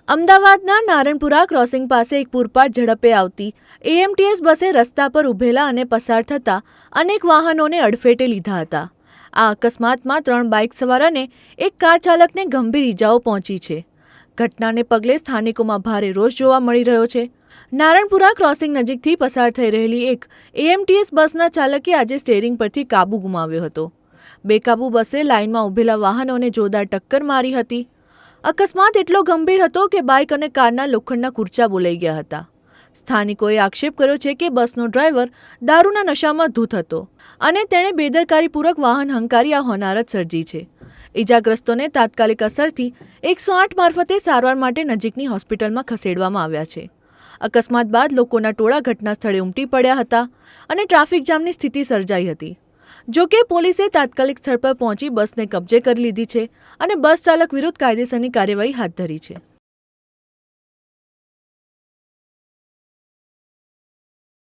અમદાવાદના નારણપુરા ક્રોસિંગ પાસે એક પૂરપાટ ઝડપે આવતી એએમટીએસ બસે રસ્તા પર ઊભેલા અને પસાર થતા અનેક વાહનોને અડફેટે લીધા હતા. આ અકસ્માતમાં 3 બાઇક સવાર અને એક કાર ચાલકને ગંભીર ઇજાઓ પહોંચી છે. ઘટનાને પગલે સ્થાનિકોમાં ભારે રોષ જોવા મળી રહ્યો છે. નારણપુરા ક્રોસિંગ નજીકથી પસાર થઈ રહેલી એક એએમટીએસ બસના ચાલકે આજે સ્ટીયરિંગ પરથી કાબુ ગુમાવ્યો હતો. બેકાબૂ બસે લાઇનમાં ઊભેલા વાહનોને જોરદાર ટક્કર મારી હતી. અકસ્માત એટલો ગંભીર હતો કે બાઇક અને કારના લોખંડના કૂરચા બોલાઈ ગયા હતા. સ્થાનિકોએ આક્ષેપ કર્યો છે કે બસનો ડ્રાઈવર દારૂના નશામાં ધૂત હતો અને તેણે બેદરકારીપૂર્વક વાહન હંકારી આ હોનારત સર્જી છે. ઇજાગ્રસ્તોને તાત્કાલિક અસરથી 108 મારફતે સારવાર માટે નજીકની હોસ્પિટલમાં ખસેડવામાં આવ્યા છે. અકસ્માત બાદ લોકોના ટોળા ઘટના સ્થળે ઉમટી પડ્યા હતા અને ટ્રાફિક જામની સ્થિતિ સર્જાઈ હતી. જોકે પોલીસે તાત્કાલિક સ્થળ પર પહોંચી બસને કબજે કરી લીધી છે અને બસ ચાલક વિરુદ્ધ કાયદેસરની કાર્યવાહી હાથ ધરી છે.